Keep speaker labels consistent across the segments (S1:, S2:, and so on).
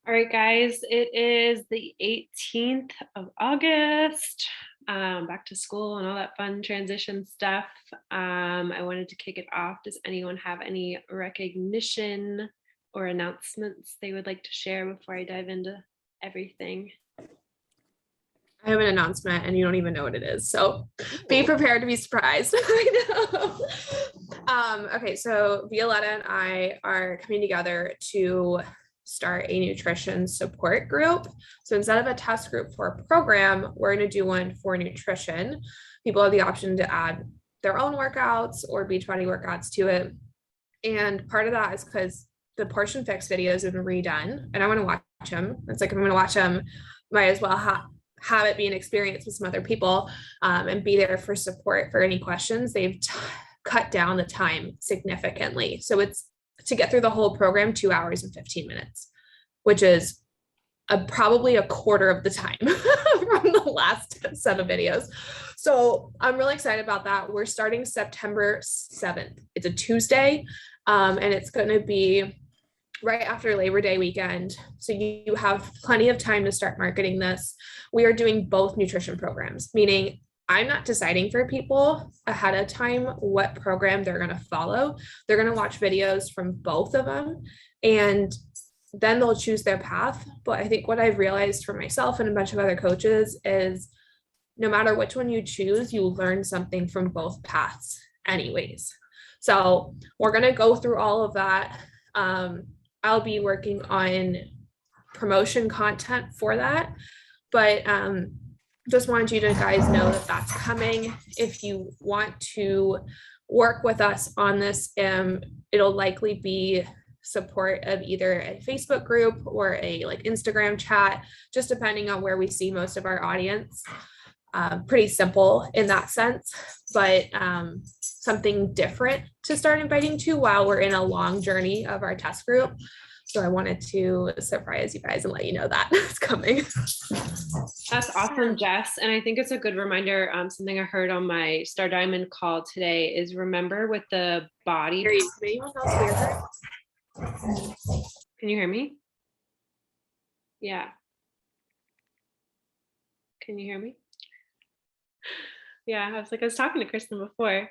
S1: All right, guys, it is the 18th of August. Back to school and all that fun transition stuff. I wanted to kick it off. Does anyone have any recognition or announcements they would like to share before I dive into everything?
S2: I have an announcement and you don't even know what it is. So be prepared to be surprised. I know. Okay, so Violetta and I are coming together to start a nutrition support group. So instead of a test group for a program, we're going to do one for nutrition. People have the option to add their own workouts or Beachbody workouts to it. And part of that is because the Portion Fix videos have been redone and I want to watch them. It's like, I'm going to watch them, might as well have it be an experience with some other people and be there for support for any questions. They've cut down the time significantly. So it's to get through the whole program, 2 hours and 15 minutes, which is probably a quarter of the time from the last set of videos. So I'm really excited about that. We're starting September 7th. It's a Tuesday, and it's going to be right after Labor Day weekend. So you have plenty of time to start marketing this. We are doing both nutrition programs, meaning I'm not deciding for people ahead of time what program they're going to follow. They're going to watch videos from both of them and then they'll choose their path. But I think what I've realized for myself and a bunch of other coaches is no matter which one you choose, you learn something from both paths anyways. So we're going to go through all of that. I'll be working on promotion content for that, but just wanted you to guys know that that's coming. If you want to work with us on this, it'll likely be support of either a Facebook group or a like Instagram chat, just depending on where we see most of our audience. Pretty simple in that sense, but something different to start inviting to while we're in a long journey of our test group. So I wanted to surprise you guys and let you know that it's coming.
S1: That's awesome, Jess. And I think it's a good reminder. Something I heard on my Star Diamond call today is remember with the body. Can you hear me? Yeah. Can you hear me? Yeah, I was talking to Kristen before.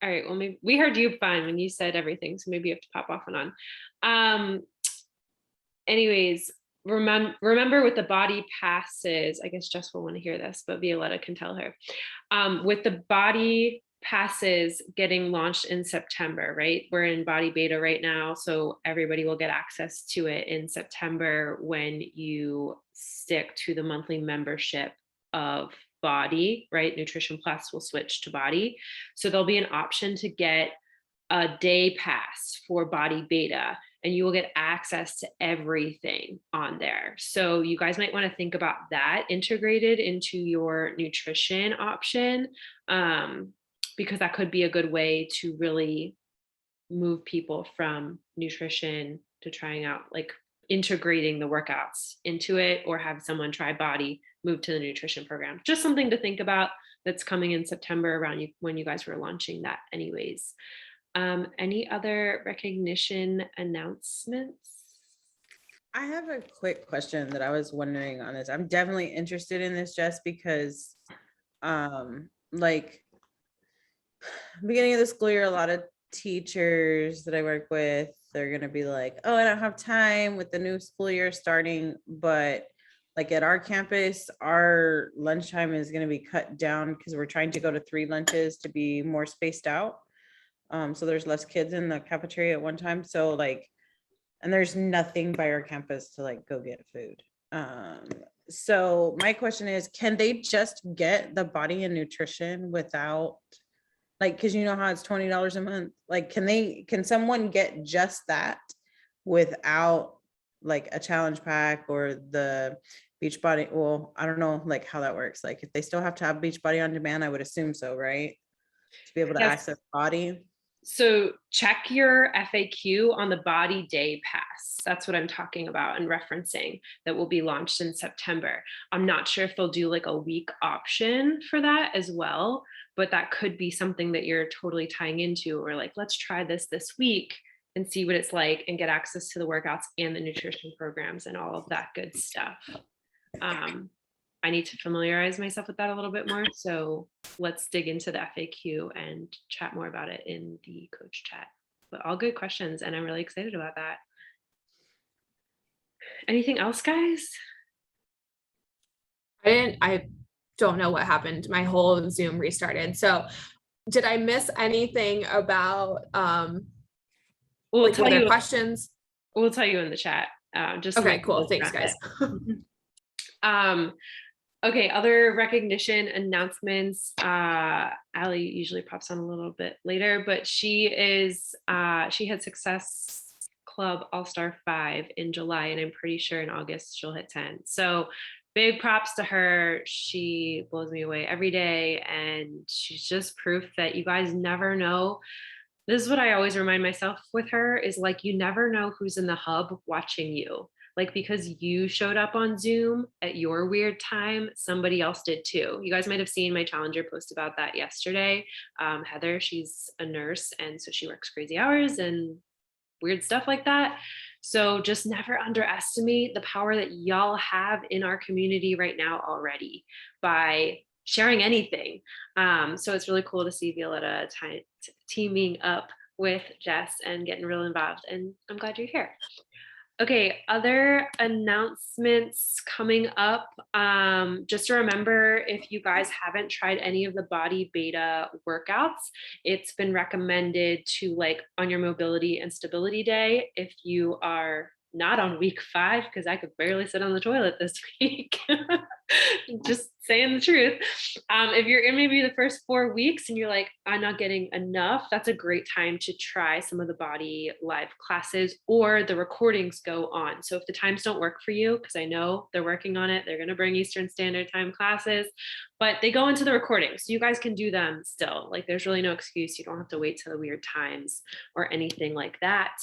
S1: All right, well, maybe we heard you fine when you said everything, so maybe you have to pop off and on. Anyways, remember with the body passes, I guess Jess will want to hear this, but Violetta can tell her. With the body passes getting launched in September, right? We're in body beta right now, so everybody will get access to it in September when you stick to the monthly membership of Body, right? Nutrition Plus will switch to Body. So there'll be an option to get a day pass for Body Beta, and you will get access to everything on there. So you guys might want to think about that integrated into your nutrition option, because that could be a good way to really move people from nutrition to trying out, like integrating the workouts into it, or have someone try Body, move to the nutrition program. Just something to think about that's coming in September around you when you guys were launching that anyways. Any other recognition announcements?
S3: I have a quick question that I was wondering on this. I'm definitely interested in this just because like beginning of the school year, a lot of teachers that I work with, they're going to be like, oh, I don't have time with the new school year starting. But like at our campus, our lunchtime is going to be cut down because we're trying to go to 3 lunches to be more spaced out. So there's less kids in the cafeteria at one time. So like, and there's nothing by our campus to like go get food. So my question is, can they just get the Body and Nutrition without like, cause you know how it's $20 a month? Like, can someone get just that without like a challenge pack or the Beachbody? Well, I don't know like how that works. Like if they still have to have Beachbody on demand, I would assume so, right? To be able to access Body.
S1: So check your FAQ on the Body Day Pass. That's what I'm talking about and referencing, that will be launched in September. I'm not sure if they'll do like a week option for that as well, but that could be something that you're totally tying into, or like, let's try this week and see what it's like and get access to the workouts and the nutrition programs and all of that good stuff. I need to familiarize myself with that a little bit more. So let's dig into the FAQ and chat more about it in the coach chat. But all good questions, and I'm really excited about that. Anything else, guys?
S2: I don't know what happened. My whole Zoom restarted. So did I miss anything about
S1: We'll
S2: like
S1: tell
S2: were there
S1: you.
S2: questions?
S1: We'll tell you in the chat. Just
S2: Okay, cool. Thanks, guys.
S1: Okay, other recognition announcements. Allie usually pops on a little bit later, but she had Success Club All-Star 5 in July, and I'm pretty sure in August she'll hit 10. So big props to her. She blows me away every day, and she's just proof that you guys never know. This is what I always remind myself with her is like, you never know who's in the hub watching you. Like, because you showed up on Zoom at your weird time, somebody else did too. You guys might have seen my Challenger post about that yesterday. Heather, she's a nurse, and so she works crazy hours and weird stuff like that. So just never underestimate the power that y'all have in our community right now already by sharing anything. So it's really cool to see Violetta teaming up with Jess and getting real involved. And I'm glad you're here. Okay, other announcements coming up. Just to remember, if you guys haven't tried any of the Body Beta workouts, it's been recommended to like on your mobility and stability day. If you are not on week 5, because I could barely sit on the toilet this week. Just saying the truth. If you're in maybe the first 4 weeks and you're like, I'm not getting enough, that's a great time to try some of the Body live classes, or the recordings go on. So if the times don't work for you, because I know they're working on it, they're going to bring Eastern Standard Time classes, but they go into the recording. So you guys can do them still. Like, there's really no excuse. You don't have to wait till the weird times or anything like that.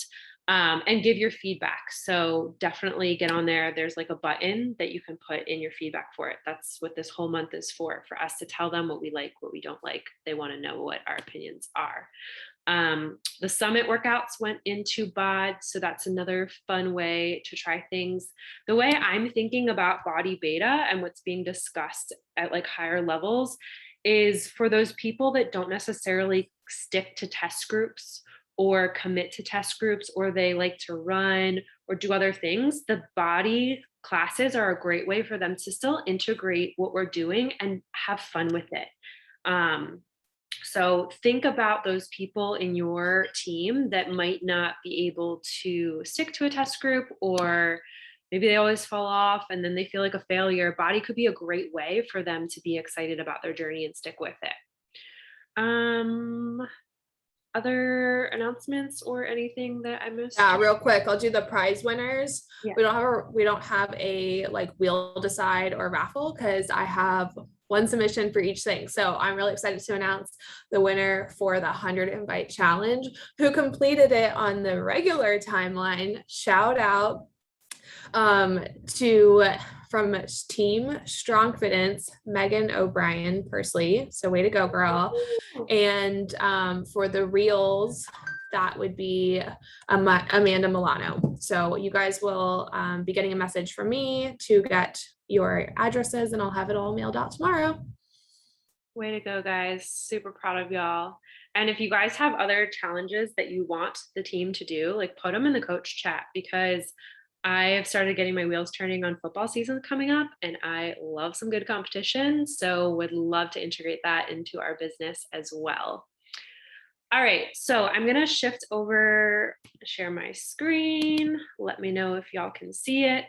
S1: And give your feedback. So definitely get on there. There's like a button that you can put in your feedback for it. That's what this whole month is for us to tell them what we like, what we don't like. They want to know what our opinions are. The summit workouts went into BOD, so that's another fun way to try things. The way I'm thinking about Body Beta and what's being discussed at like higher levels is for those people that don't necessarily stick to test groups or commit to test groups, or they like to run or do other things, the Body classes are a great way for them to still integrate what we're doing and have fun with it. So think about those people in your team that might not be able to stick to a test group, or maybe they always fall off and then they feel like a failure. Body could be a great way for them to be excited about their journey and stick with it. Other announcements or anything that I missed?
S2: Yeah, real quick, I'll do the prize winners.
S1: Yeah.
S2: We don't have a like wheel decide or raffle because I have one submission for each thing. So I'm really excited to announce the winner for the 100 invite challenge, who completed it on the regular timeline. Shout out from Team Strong Fitness, Megan O'Brien Persley. So way to go, girl. And for the reels, that would be Amanda Milano. So you guys will be getting a message from me to get your addresses, and I'll have it all mailed out tomorrow.
S1: Way to go, guys. Super proud of y'all. And if you guys have other challenges that you want the team to do, like put them in the coach chat, because I have started getting my wheels turning on football season coming up, and I love some good competition. So would love to integrate that into our business as well. All right, so I'm going to shift over, share my screen. Let me know if y'all can see it.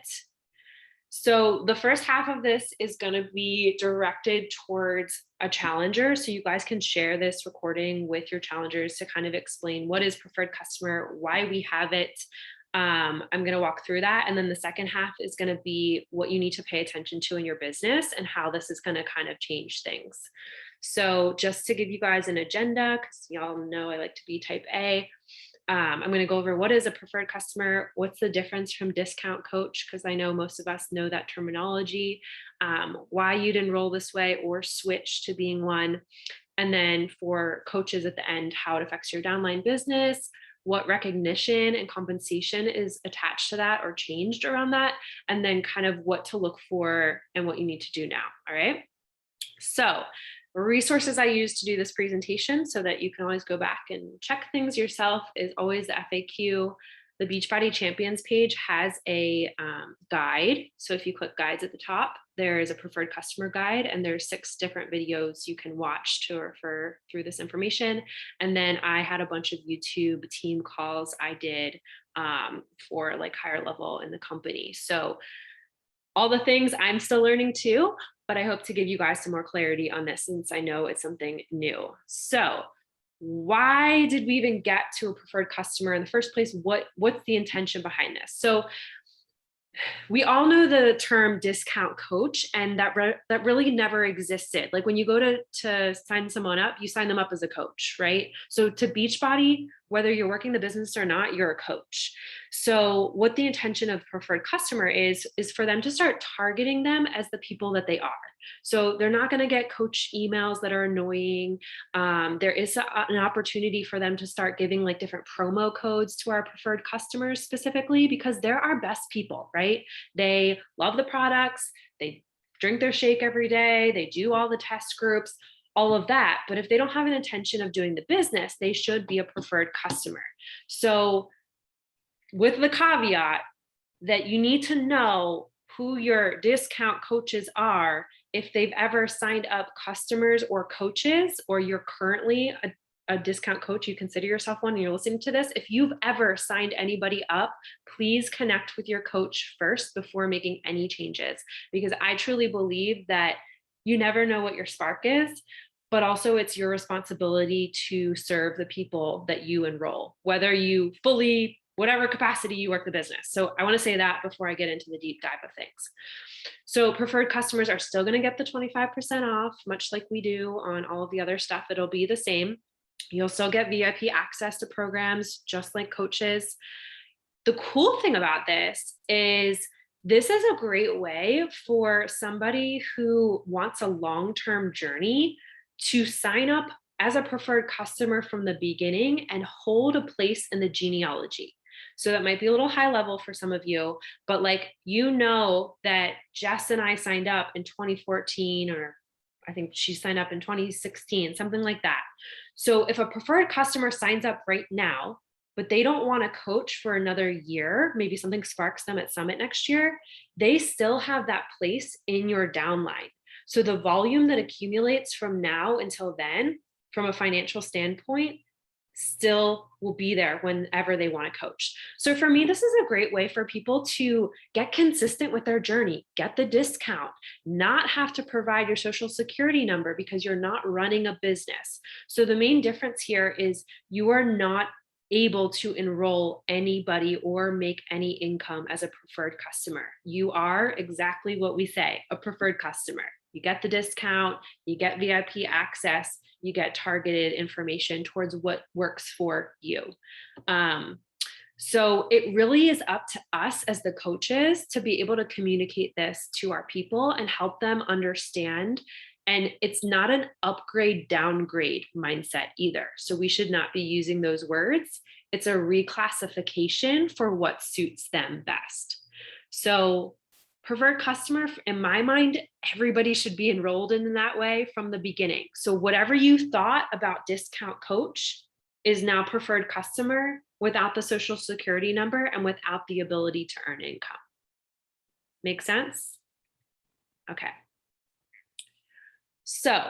S1: So the first half of this is going to be directed towards a challenger. So you guys can share this recording with your challengers to kind of explain what is preferred customer, why we have it. I'm going to walk through that. And then the second half is going to be what you need to pay attention to in your business and how this is going to kind of change things. So just to give you guys an agenda, because y'all know I like to be type A, I'm going to go over what is a preferred customer, what's the difference from discount coach, because I know most of us know that terminology, why you'd enroll this way or switch to being one. And then for coaches at the end, how it affects your downline business, what recognition and compensation is attached to that or changed around that, and then kind of what to look for and what you need to do now. All right. So resources I use to do this presentation so that you can always go back and check things yourself is always the FAQ. The Beachbody Champions page has a guide. So if you click guides at the top, there is a preferred customer guide, and there's 6 different videos you can watch to refer through this information. And then I had a bunch of YouTube team calls I did for like higher level in the company. So all the things I'm still learning too, but I hope to give you guys some more clarity on this since I know it's something new. So why did we even get to a preferred customer in the first place? What's the intention behind this? So we all know the term discount coach, and that really never existed. Like when you go to sign someone up, you sign them up as a coach, right? So to Beachbody, whether you're working the business or not, you're a coach. So what the intention of preferred customer is for them to start targeting them as the people that they are. So they're not going to get coach emails that are annoying. There is an opportunity for them to start giving like different promo codes to our preferred customers specifically because they're our best people, right? They love the products. They drink their shake every day. They do all the test groups, all of that. But if they don't have an intention of doing the business, they should be a preferred customer. So with the caveat that you need to know who your discount coaches are if they've ever signed up customers or coaches, or you're currently a discount coach, you consider yourself one and you're listening to this. If you've ever signed anybody up, please connect with your coach first before making any changes, because I truly believe that you never know what your spark is, but also it's your responsibility to serve the people that you enroll, whether you fully, whatever capacity you work the business. So I want to say that before I get into the deep dive of things. So preferred customers are still going to get the 25% off, much like we do on all of the other stuff. It'll be the same. You'll still get VIP access to programs, just like coaches. The cool thing about this is a great way for somebody who wants a long-term journey to sign up as a preferred customer from the beginning and hold a place in the genealogy. So that might be a little high level for some of you, but like, you know that Jess and I signed up in 2014, or I think she signed up in 2016, something like that. So if a preferred customer signs up right now, but they don't want to coach for another year, maybe something sparks them at Summit next year, they still have that place in your downline. So the volume that accumulates from now until then, from a financial standpoint, still will be there whenever they want to coach. So for me, this is a great way for people to get consistent with their journey, get the discount, not have to provide your social security number because you're not running a business. So the main difference here is you are not able to enroll anybody or make any income as a preferred customer. You are exactly what we say, a preferred customer. You get the discount, you get VIP access, you get targeted information towards what works for you. So it really is up to us as the coaches to be able to communicate this to our people and help them understand. And it's not an upgrade, downgrade mindset either. So we should not be using those words. It's a reclassification for what suits them best. So preferred customer, in my mind, everybody should be enrolled in that way from the beginning. So whatever you thought about discount coach is now preferred customer without the social security number and without the ability to earn income. Make sense? Okay. So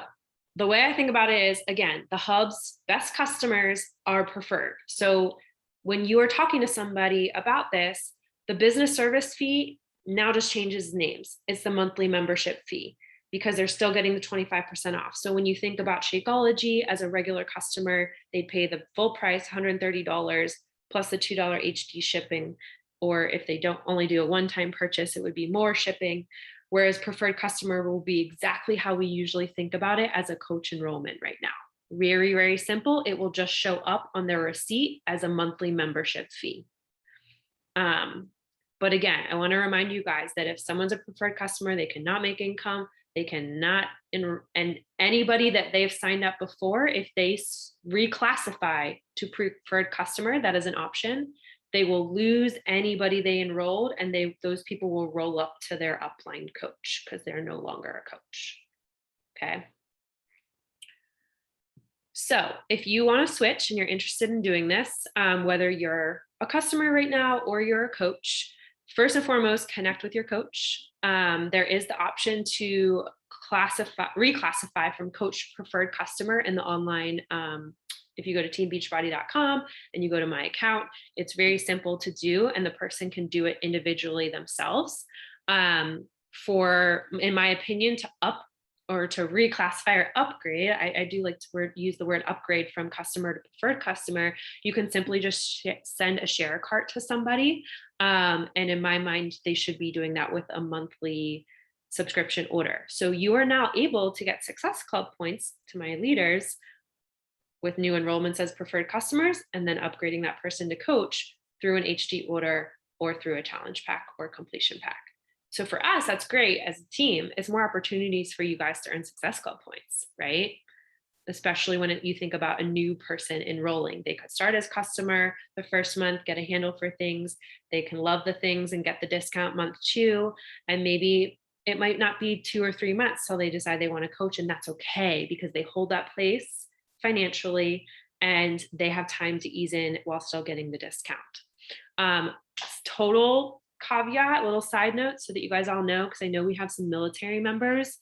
S1: the way I think about it is, again, the hub's best customers are preferred. So when you are talking to somebody about this, the business service fee now just changes names. It's the monthly membership fee because they're still getting the 25% off. So when you think about Shakeology as a regular customer, they'd pay the full price, $130 plus the $2 HD shipping. Or if they don't only do a one-time purchase, it would be more shipping. Whereas preferred customer will be exactly how we usually think about it as a coach enrollment right now. Very, very simple. It will just show up on their receipt as a monthly membership fee. But again, I want to remind you guys that if someone's a preferred customer, they cannot make income, They cannot, and anybody that they've signed up before, if they reclassify to preferred customer, that is an option. They will lose anybody they enrolled, and those people will roll up to their upline coach because they're no longer a coach. Okay. So if you want to switch and you're interested in doing this, whether you're a customer right now or you're a coach, first and foremost, connect with your coach. There is the option to reclassify from coach preferred customer in the online. If you go to teambeachbody.com and you go to my account, it's very simple to do, and the person can do it individually themselves. In my opinion, to reclassify or upgrade, I do like to use the word upgrade from customer to preferred customer. You can simply just send a share cart to somebody. And in my mind, they should be doing that with a monthly subscription order. So you are now able to get Success Club points to my leaders with new enrollments as preferred customers, and then upgrading that person to coach through an HD order or through a challenge pack or completion pack. So for us, that's great as a team. It's more opportunities for you guys to earn Success Club points, right? Especially when you think about a new person enrolling. They could start as customer the first month, get a handle for things. They can love the things and get the discount month 2. And maybe it might not be 2 or 3 months till they decide they want to coach, and that's okay because they hold that place financially and they have time to ease in while still getting the discount. Total caveat, little side note so that you guys all know, because I know we have some military members.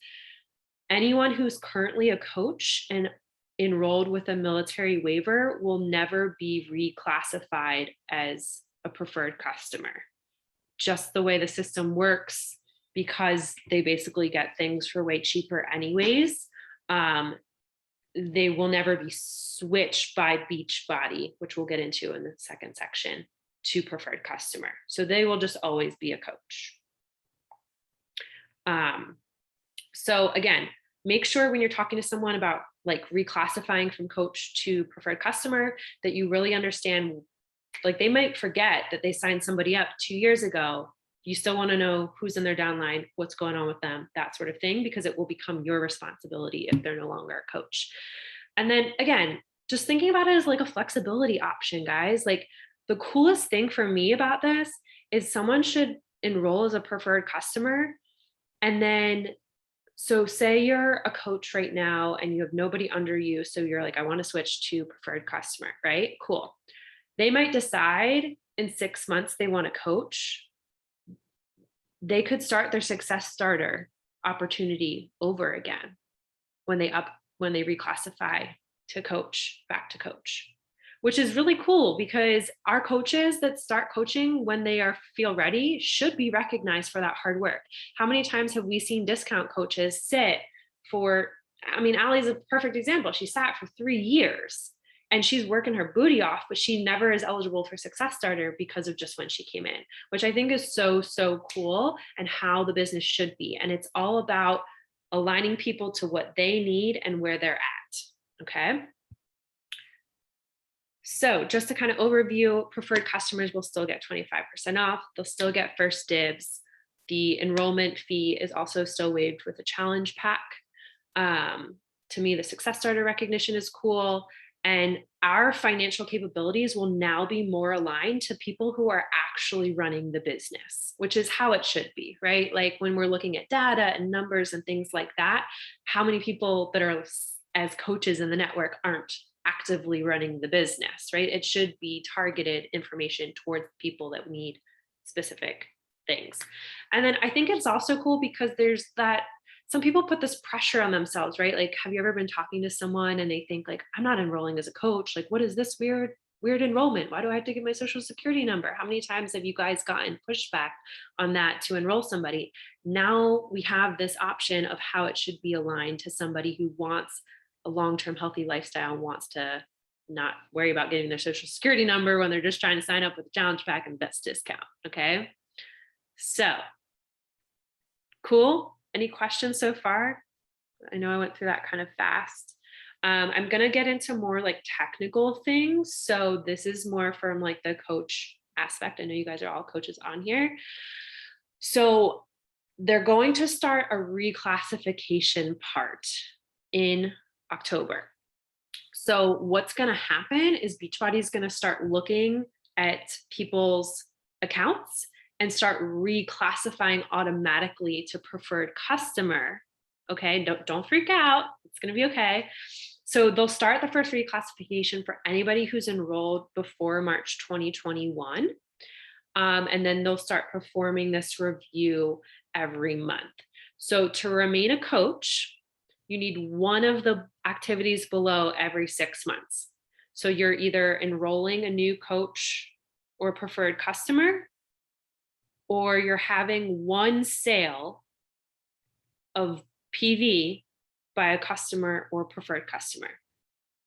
S1: Anyone who's currently a coach and enrolled with a military waiver will never be reclassified as a preferred customer. Just the way the system works, because they basically get things for way cheaper anyways. They will never be switched by Beachbody, which we'll get into in the second section, to preferred customer. So they will just always be a coach. So again, make sure when you're talking to someone about like reclassifying from coach to preferred customer, that you really understand, like they might forget that they signed somebody up 2 years ago. You still want to know who's in their downline, what's going on with them, that sort of thing, because it will become your responsibility if they're no longer a coach. And then again, just thinking about it as like a flexibility option, guys. Like the coolest thing for me about this is someone should enroll as a preferred customer. And then, so say you're a coach right now and you have nobody under you. So you're like, I want to switch to preferred customer, right? Cool. They might decide in 6 months they want to coach. They could start their Success Starter opportunity over again when they reclassify to coach, back to coach, which is really cool because our coaches that start coaching when they feel ready should be recognized for that hard work. How many times have we seen discount coaches sit for, Allie's a perfect example. She sat for 3 years and she's working her booty off, but she never is eligible for Success Starter because of just when she came in, which I think is so, so cool and how the business should be. And it's all about aligning people to what they need and where they're at, okay? So just to kind of overview, preferred customers will still get 25% off. They'll still get first dibs. The enrollment fee is also still waived with a challenge pack. To me, the Success Starter recognition is cool. And our financial capabilities will now be more aligned to people who are actually running the business, which is how it should be, right? Like when we're looking at data and numbers and things like that, how many people that are as coaches in the network aren't actively running the business, right? It should be targeted information towards people that need specific things. And then I think it's also cool because there's that, some people put this pressure on themselves, right? Like, have you ever been talking to someone and they think like, I'm not enrolling as a coach. Like, what is this weird enrollment? Why do I have to give my social security number? How many times have you guys gotten pushback on that to enroll somebody? Now we have this option of how it should be aligned to somebody who wants a long-term healthy lifestyle and wants to not worry about getting their social security number when they're just trying to sign up with a challenge pack and best discount. Okay. So cool. Any questions so far? I know I went through that kind of fast. I'm going to get into more like technical things. So this is more from like the coach aspect. I know you guys are all coaches on here. So they're going to start a reclassification part in October. So what's going to happen is Beachbody is going to start looking at people's accounts and start reclassifying automatically to preferred customer. Okay, don't freak out. It's going to be okay. So they'll start the first reclassification for anybody who's enrolled before March 2021. And then they'll start performing this review every month. So to remain a coach, you need one of the activities below every 6 months. So you're either enrolling a new coach or preferred customer, or you're having one sale of PV by a customer or preferred customer.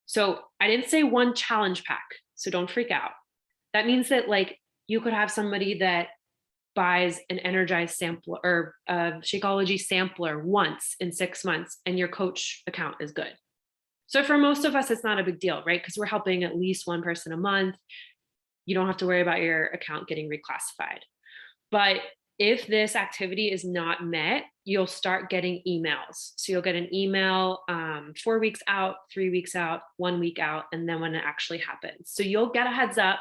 S1: So I didn't say one challenge pack, so don't freak out. That means that like you could have somebody that buys an Energize sampler or a Shakeology sampler once in 6 months and your coach account is good. So for most of us, it's not a big deal, right? Because we're helping at least one person a month. You don't have to worry about your account getting reclassified. But if this activity is not met, you'll start getting emails. So you'll get an email 4 weeks out, 3 weeks out, 1 week out, and then when it actually happens. So you'll get a heads up.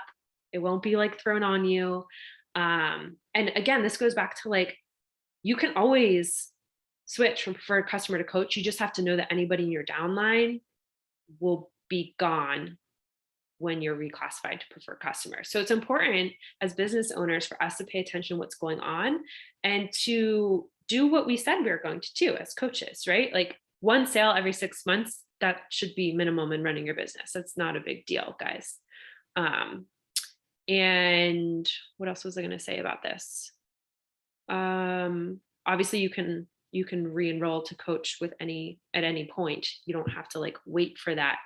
S1: It won't be like thrown on you. And again, this goes back to like, you can always switch from preferred customer to coach. You just have to know that anybody in your downline will be gone when you're reclassified to preferred customer. So it's important as business owners for us to pay attention to what's going on and to do what we said we were going to do as coaches, right? Like one sale every 6 months, that should be minimum in running your business. That's not a big deal, guys. And what else was I going to say about this? Obviously you can re-enroll to coach at any point. You don't have to like wait for that,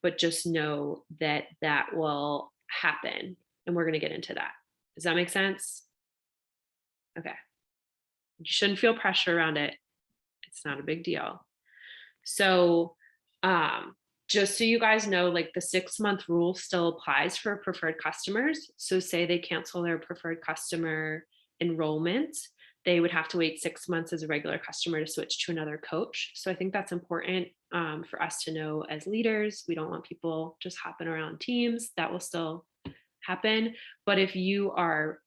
S1: but just know that that will happen. And we're going to get into that. Does that make sense? Okay. You shouldn't feel pressure around it. It's not a big deal. So, just so you guys know, like the 6-month rule still applies for preferred customers. So say they cancel their preferred customer enrollment, they would have to wait 6 months as a regular customer to switch to another coach. So I think that's important for us to know as leaders. We don't want people just hopping around teams. That will still happen. But if you are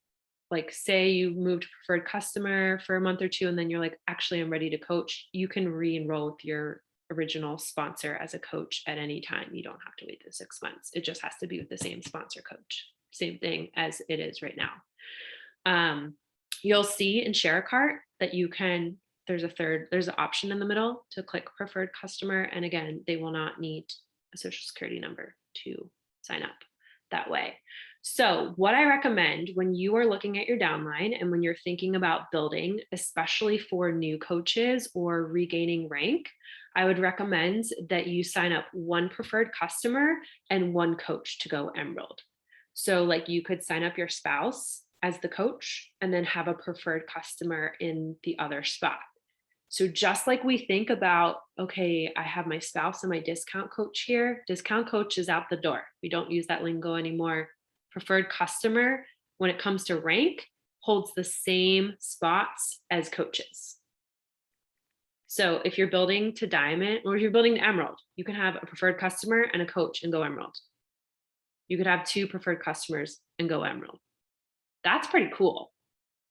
S1: like, say you moved to preferred customer for a month or two, and then you're like, actually, I'm ready to coach, you can re-enroll with your original sponsor as a coach at any time. You don't have to wait the 6 months. It just has to be with the same sponsor coach. Same thing as it is right now. You'll see in Share a Cart that you can, there's an option in the middle to click preferred customer. And again, they will not need a social security number to sign up that way. So what I recommend when you are looking at your downline and when you're thinking about building, especially for new coaches or regaining rank, I would recommend that you sign up one preferred customer and one coach to go Emerald. So like you could sign up your spouse as the coach and then have a preferred customer in the other spot. So just like we think about, okay, I have my spouse and my discount coach here, discount coach is out the door. We don't use that lingo anymore. Preferred customer, when it comes to rank, holds the same spots as coaches. So if you're building to Diamond or if you're building to Emerald, you can have a preferred customer and a coach and go Emerald. You could have 2 preferred customers and go Emerald. That's pretty cool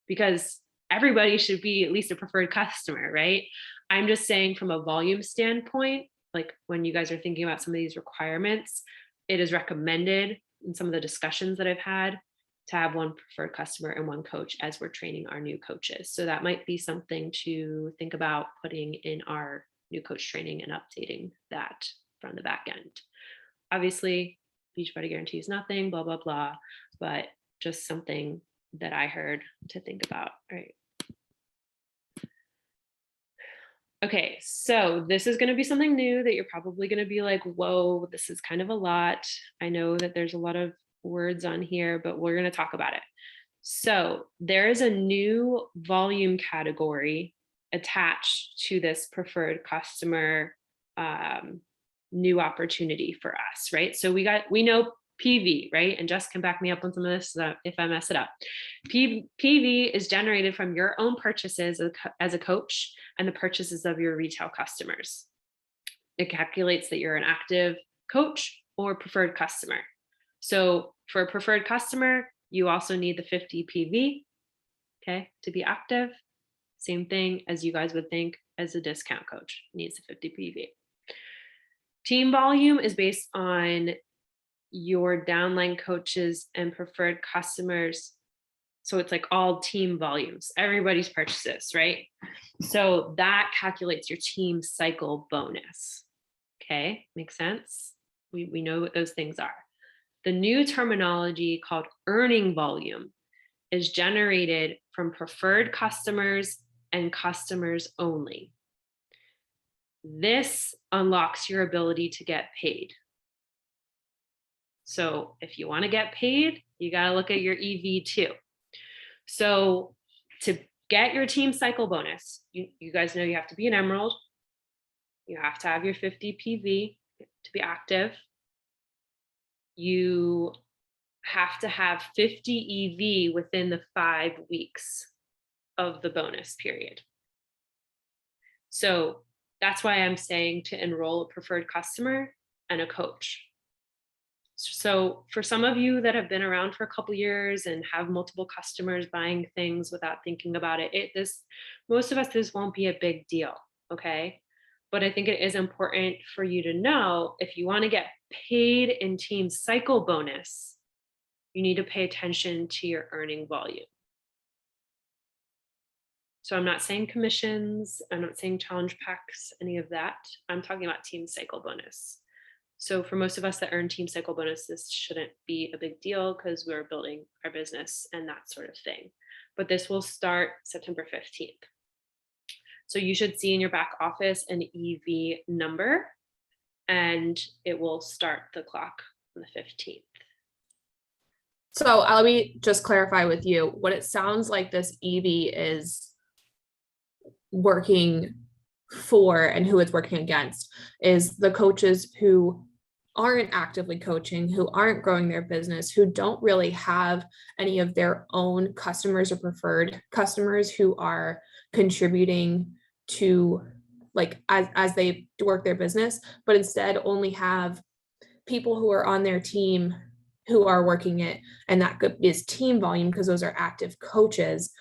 S1: because everybody should be at least a preferred customer, right? I'm just saying from a volume standpoint, like when you guys are thinking about some of these requirements, it is recommended in some of the discussions that I've had to have one preferred customer and one coach as we're training our new coaches. So that might be something to think about putting in our new coach training and updating that from the back end. Obviously, Beachbody guarantees nothing, blah, blah, blah, but just something that I heard to think about. All right. Okay, so this is going to be something new that you're probably going to be like, whoa, this is kind of a lot. I know that there's a lot of words on here, but we're going to talk about it. So there is a new volume category attached to this preferred customer new opportunity for us, right? So we know PV, right? And Jess can back me up on some of this if I mess it up. PV is generated from your own purchases as a coach and the purchases of your retail customers. It calculates that you're an active coach or preferred customer. So for a preferred customer, you also need the 50 PV, okay, to be active. Same thing as you guys would think as a discount coach needs the 50 PV. Team volume is based on your downline coaches and preferred customers. So it's like all team volumes, everybody's purchases, right? So that calculates your team cycle bonus. Okay, makes sense? We know what those things are. The new terminology called earning volume is generated from preferred customers and customers only. This unlocks your ability to get paid. So if you want to get paid, you got to look at your EV too. So to get your team cycle bonus, you guys know you have to be an emerald. You have to have your 50 PV to be active. You have to have 50 EV within the 5 weeks of the bonus period. So that's why I'm saying to enroll a preferred customer and a coach. So for some of you that have been around for a couple years and have multiple customers buying things without thinking about it, most of us, this won't be a big deal, okay? But I think it is important for you to know if you want to get paid in team cycle bonus, you need to pay attention to your earning volume. So I'm not saying commissions, I'm not saying challenge packs, any of that. I'm talking about team cycle bonus. So for most of us that earn team cycle bonus, this shouldn't be a big deal because we're building our business and that sort of thing. But this will start September 15th. So you should see in your back office an EV number and it will start the clock on the 15th.
S2: So let me just clarify with you what it sounds like this EV is working for and who it's working against is the coaches who aren't actively coaching, who aren't growing their business, who don't really have any of their own customers or preferred customers who are contributing to like as they work their business, but instead only have people who are on their team who are working it, and that is team volume because those are active coaches.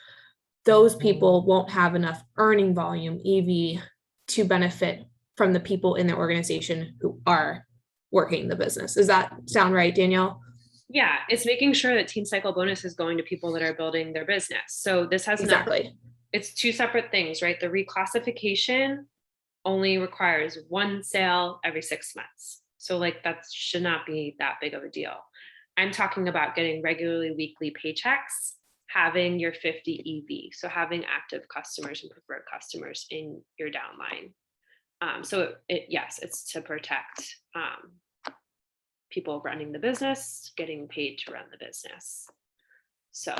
S2: Those people won't have enough earning volume, EV, to benefit from the people in the organization who are working the business. Does that sound right, Danielle?
S1: Yeah, it's making sure that team cycle bonus is going to people that are building their business. So this has
S2: exactly.
S1: It's two separate things, right? The reclassification only requires one sale every 6 months. So like that should not be that big of a deal. I'm talking about getting regularly weekly paychecks, having your 50 EV. So having active customers and preferred customers in your downline. So yes, it's to protect people running the business, getting paid to run the business. So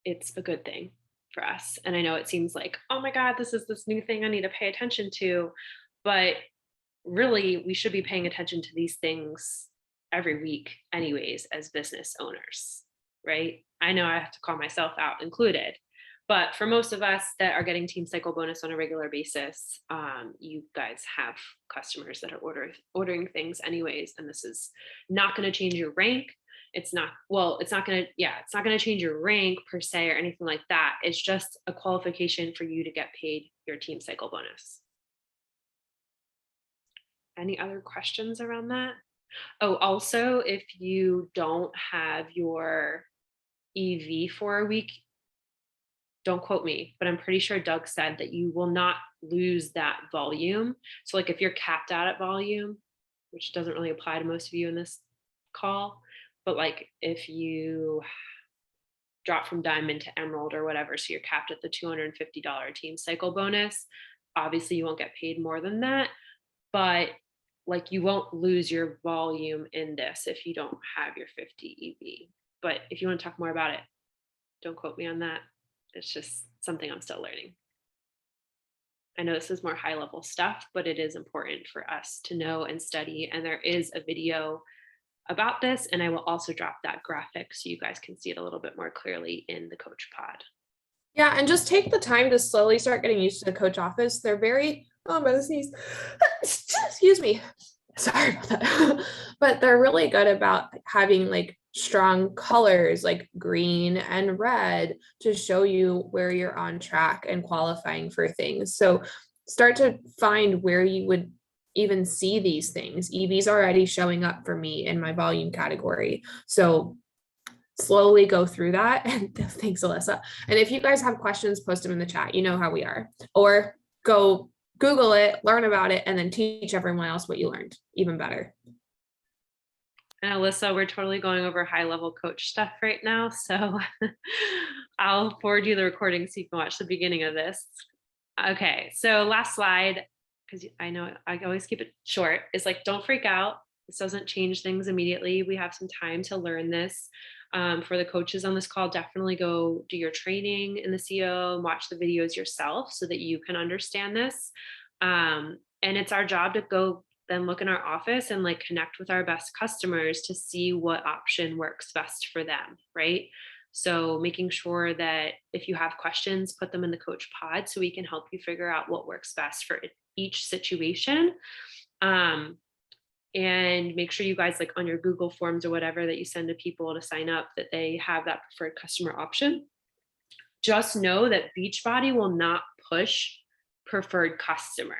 S1: it's a good thing for us. And I know it seems like, oh my God, this is this new thing I need to pay attention to. But really, we should be paying attention to these things every week anyways, as business owners, right? I know I have to call myself out included. But for most of us that are getting team cycle bonus on a regular basis, you guys have customers that are ordering things anyways, and this is not going to change your rank. It's not going to change your rank per se or anything like that. It's just a qualification for you to get paid your team cycle bonus. Any other questions around that? Oh, also, if you don't have your EV for a week, don't quote me, but I'm pretty sure Doug said that you will not lose that volume. So like if you're capped out at volume, which doesn't really apply to most of you in this call, but like if you drop from diamond to emerald or whatever, so you're capped at the $250 team cycle bonus, obviously you won't get paid more than that, but like you won't lose your volume in this if you don't have your 50 EV. But if you want to talk more about it, don't quote me on that. It's just something I'm still learning. I know this is more high level stuff, but it is important for us to know and study. And there is a video about this. And I will also drop that graphic so you guys can see it a little bit more clearly in the coach pod.
S2: Yeah, and just take the time to slowly start getting used to the coach office. They're very, oh, I'm gonna sneeze. Excuse me. Sorry about that. But they're really good about having like strong colors like green and red to show you where you're on track and qualifying for things. So start to find where you would even see these things. EV's already showing up for me in my volume category. So slowly go through that. And thanks, Alyssa. And if you guys have questions, post them in the chat. You know how we are. Or go Google it, learn about it, and then teach everyone else what you learned. Even better.
S1: And Alyssa, we're totally going over high level coach stuff right now. So I'll forward you the recording so you can watch the beginning of this. Okay, so last slide, because I know I always keep it short, is like, don't freak out. This doesn't change things immediately. We have some time to learn this. For the coaches on this call, definitely go do your training in the CO and watch the videos yourself so that you can understand this. And it's our job to go then look in our office and like connect with our best customers to see what option works best for them, right? So making sure that if you have questions, put them in the coach pod so we can help you figure out what works best for each situation. And make sure you guys, like on your Google Forms or whatever that you send to people to sign up, that they have that preferred customer option. Just know that Beachbody will not push preferred customer.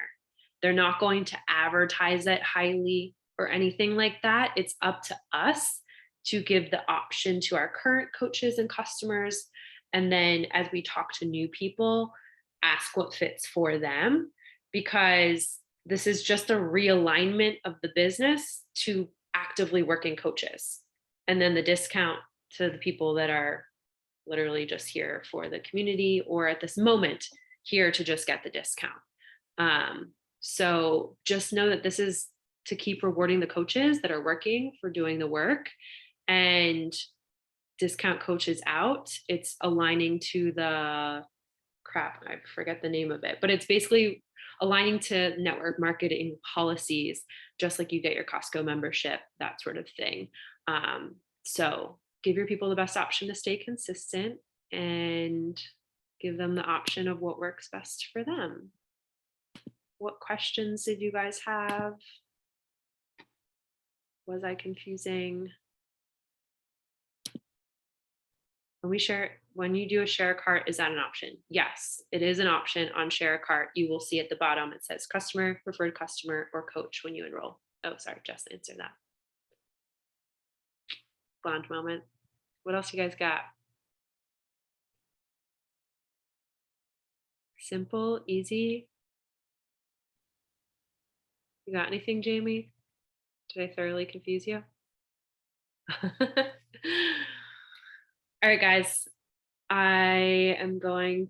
S1: They're not going to advertise it highly or anything like that. It's up to us to give the option to our current coaches and customers. And then as we talk to new people, ask what fits for them, because this is just a realignment of the business to actively working coaches. And then the discount to the people that are literally just here for the community or at this moment here to just get the discount. So just know that this is to keep rewarding the coaches that are working for doing the work, and discount coaches out. It's aligning to the crap, I forget the name of it, but it's basically aligning to network marketing policies, just like you get your Costco membership, that sort of thing. So give your people the best option to stay consistent and give them the option of what works best for them. What questions did you guys have? Was I confusing? When you do a share a cart, is that an option? Yes, it is an option on share a cart. You will see at the bottom, it says customer, preferred customer, or coach when you enroll. Oh, sorry, Jess answered that. Blonde moment. What else you guys got? Simple, easy. You got anything, Jamie? Did I thoroughly confuse you? All right, guys. I am going